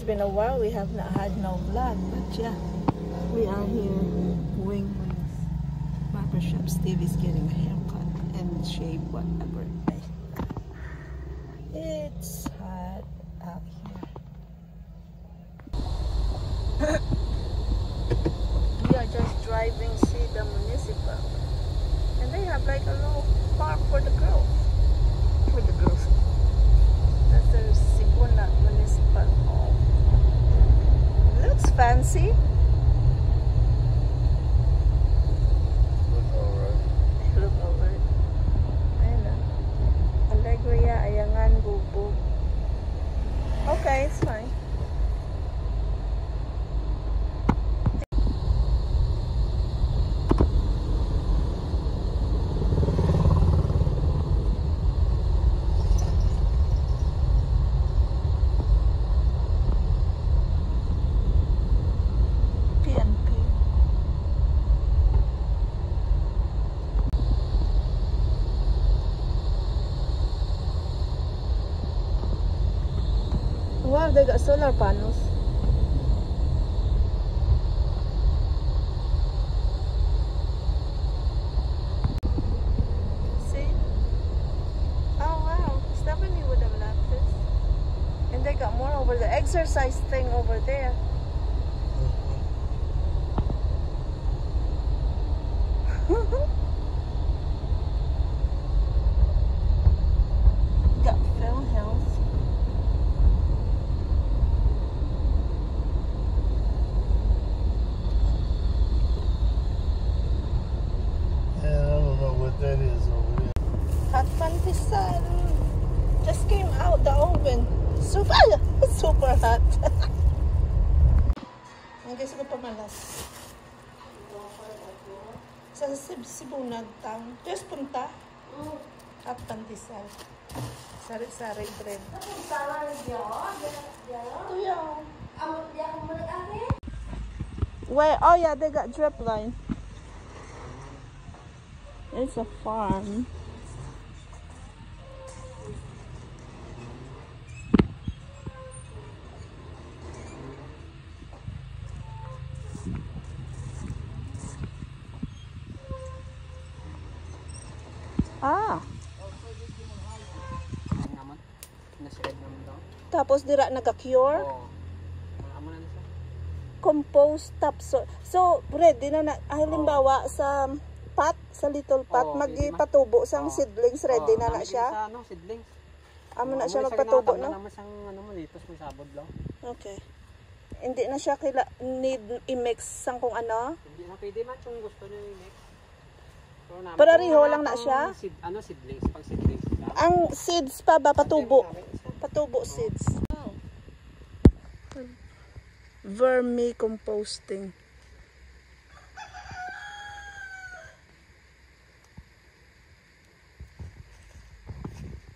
It's been a while. We have not had no vlog, but yeah, we are here. Wingwings barbershop. Steve is getting a haircut and shave, whatever. It's hot out here. We are just driving, see the municipal, and they have like a little park for the girls. For the girls. That's the Sibuna Municipal Hall. It looks fancy. Look alright. Look over it. Ayun na. Alegria, Ayangan, Bubo. Okay, it's fine. Wow, they got solar panels. See? Oh wow, Stephanie would have loved this. And they got more over the exercise thing over there. Got Phil Hills. That is over there. Hot Pantisan just came out the oven. Super, super hot. Ang gusto ko pamalas. Sa Sibunag town. Just punta. Hot Pantisan. Sari-sari bread. Where? Oh yeah, they got drip line. It's a farm. Ah. Tapos dira nagka-cure. Compost topsoil. So, ready na halimbawa sa pot, sa little pot, magipatubo sang seedlings, ready na na siya. Sa ano, seedlings. Amo na siya magpatubo, no? Naman sang ano mo dito sa sabod lang. Okay. Hindi na siya need i-mix sang kung ano? Hindi na pwede man kung gusto niyo i-mix. Parariho lang na siya? Seedlings, pag seedlings. Ang seeds pa ba patubo? Patubo seeds. Oh. Vermicomposting.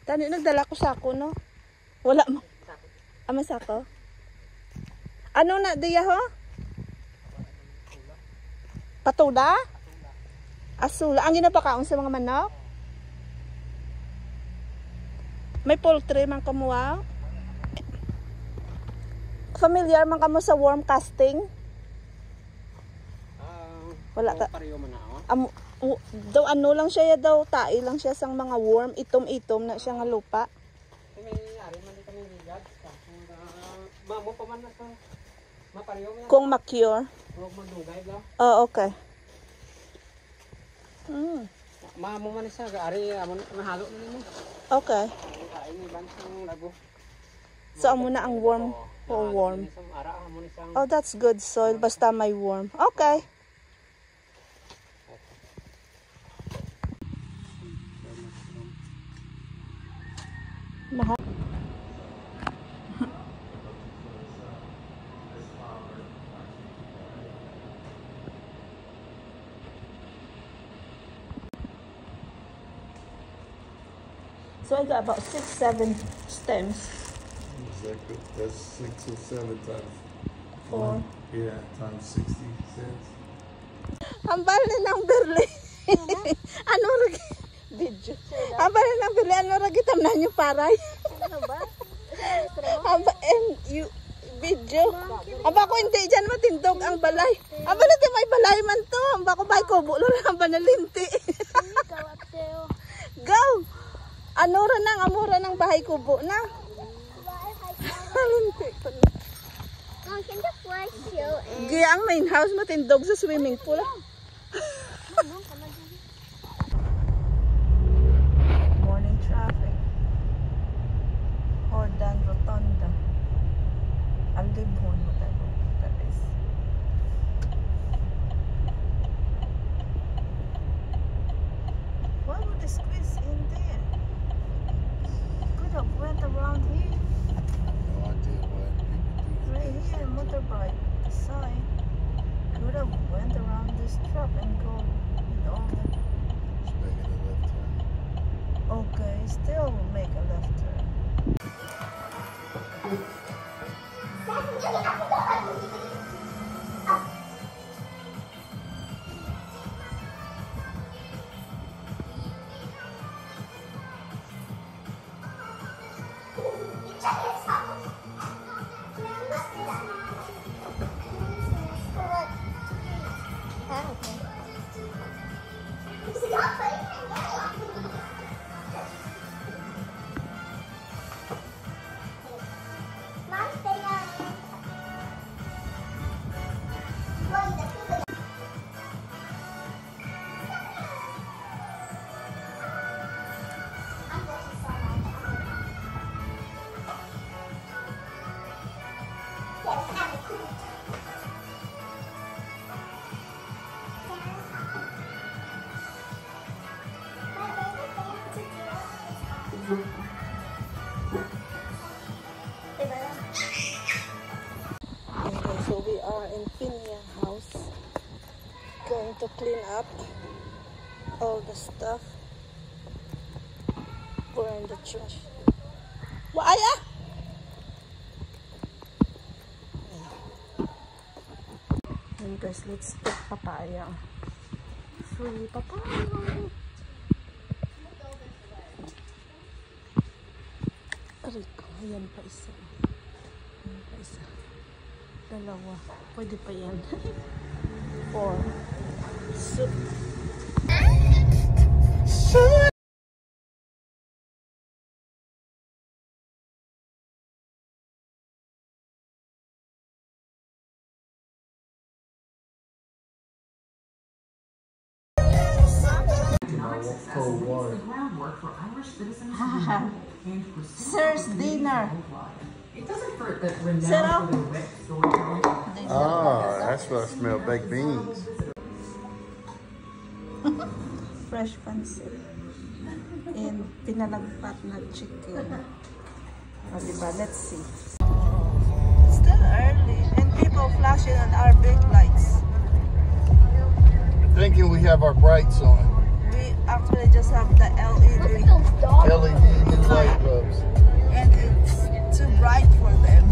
Tani, nagdala ko sako, no? Wala mo. Ama sako? Ano na, diya ho? Patuda? Asula. Ang ginapakaon sa mga manok? May poultry man kamuha? Familiar man kamo sa worm casting? Wala ta. Daw ano lang siya daw, tai lang siya sang mga worm, itom-itom na siya nga lupa. May ari man kami ligad. Mamo pa man na sa mapariyo mo. Kung ma-cure. Huwag magdugay lang. Oh, okay. Mamo man sa ari amon nahalo na nimo. Okay. Kain ni bansang lago. So amo na ang worm for worm. Oh, that's good soil basta may worm. Okay. Mahal. So I got about 6-7 stems. Exactly. That's 6 or 7 times 4. Yeah, times 60 cents. Ang bali ng berli. Ano lagi? Video. Ang bali ng berli. Ano lagi tamnan yung paray? Ano ba? And you Video. Aba ko hindi dyan matindog ang balay. Aba natin may balay man to. Aba ko bay ko bulo na banalinti. Go! Anura nang amura ng bahay kubo na. Linti ko na. Mom, can the fly show in? Gaya ang main house matindog sa swimming pool. Morning traffic. Hordan Rotonda. Alibhon mo tayo. Guys. Why would they squeeze in there? Could have went around here. No idea why people do that. Right here, motorbike. The sign. Could have went around this truck and go with all the... Just making a left turn. Okay, still make a left turn. Okay, so we are in Pinya house. Going to clean up all the stuff. Put in the trash. Waya! And guys, let's pick papaya. Free papaya. Rico, ayan pa isa. Ayan pa isa. Dalawa. Pwede pa yan. 4. Soup. Cold water. Sir's dinner. It doesn't hurt that renowned Sarah? for their wet storytelling. Ah, that's what I smell. Baked beans. Fresh pancit. And pinalagpat na chicken. O diba? Let's see. Still early. And people flashing on our big lights. Thinking we have our brights on. We actually just have the LED. LED light bulbs. And it's too bright for them.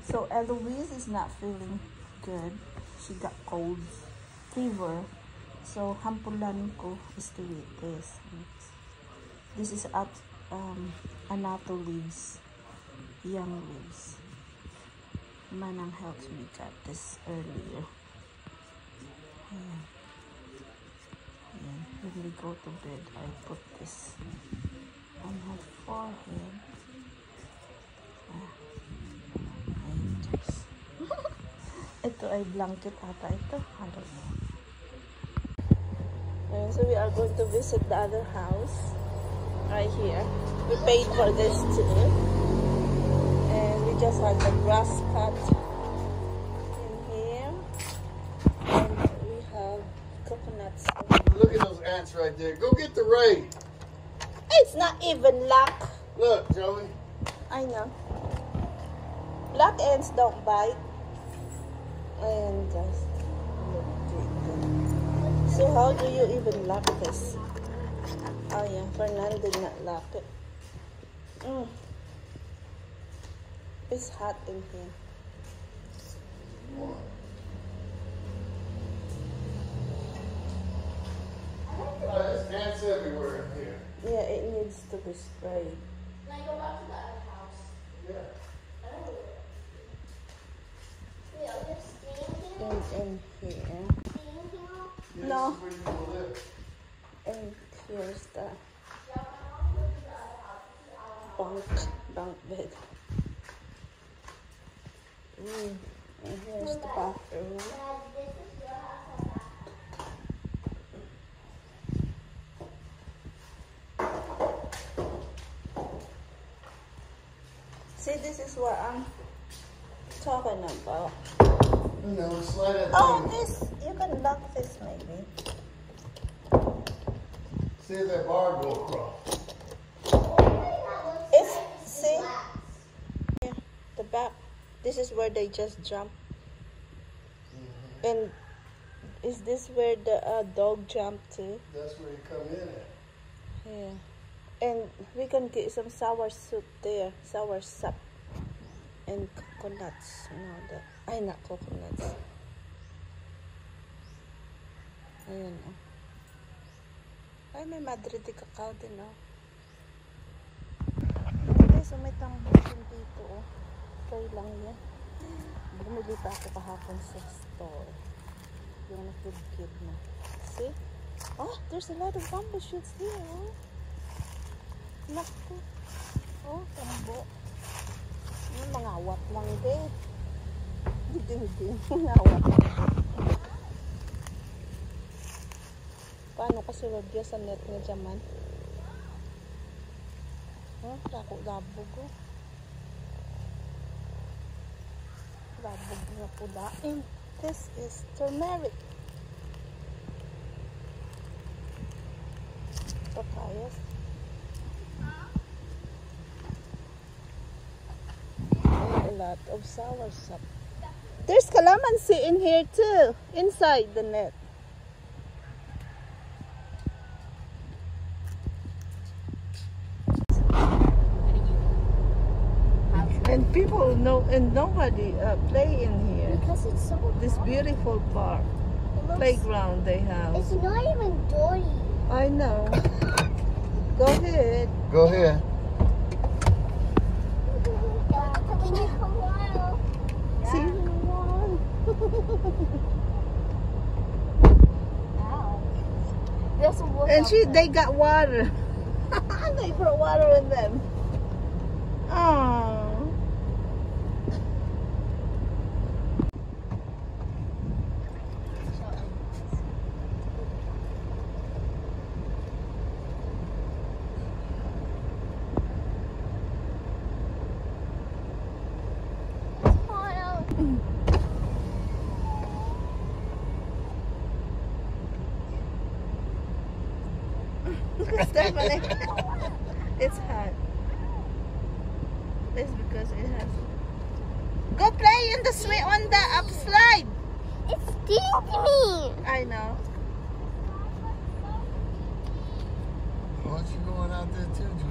So Eloise is not feeling good. She got colds, fever. So hampulan ko is to eat this. This is at Anato leaves, young leaves. Manang helped me got this earlier. Ayan. Ayan. When we go to bed, I put this on her forehead. Ayan, guys. Ito ay blanket ata ito. I don't know. And so we are going to visit the other house right here. We paid for this too. And we just had the grass cut in here. And we have coconuts. Look at those ants right there. Go get the raid. It's not even luck. Look, Joey. I know. Black ants don't bite. And just so how do you even lock this? Oh yeah, Fernando did not lock it. It's hot in here. Plants everywhere in here. Yeah, it needs to be sprayed. Can I go back to the other house? Yeah. Wait, are there staying here? In here. Staying here? No. This is where you gonna live. And here's the bunk bed. And here's the bathroom. Dad, this is your house. See, this is what I'm talking about. You know, slide that Oh, thing. this, you can lock this maybe. See if that bar go across. It's, see, yeah, the back, this is where they just jump. And is this where the dog jumped to? That's where you come in at. Yeah. And we can get some sour soup there, sour sap. And coconuts, you know, not coconuts. Ayan, oh. Ay, may Madrid de cacao din, oh. Okay, so may tambusin dito, oh. Try lang yan. Bumili pa ako kahapon sa store. Yung nakid na. See? Oh, there's a lot of bamboo shoots here, oh. Naku. Oh, tambo. Yung mga awat lang din. Ding-ding. Mga awat lang din. Paano kasi wagya sa net nga dyaman? Oh, labog oh. Labog na pula. And this is turmeric. Papayas. A lot of sour sap. There's calamansi in here too, inside the net. And people know, and nobody play in here. Because it's so This beautiful park, playground they have. It's not even dirty. I know. Go ahead. Go ahead. Can you come on? See? There's a wolf And out they got water. They put water in them. Oh. Stephanie. It's hot. It's because it has. Go play in the swing on the upslide. It's stinging me. I know. Why don't you going out there too, Julie?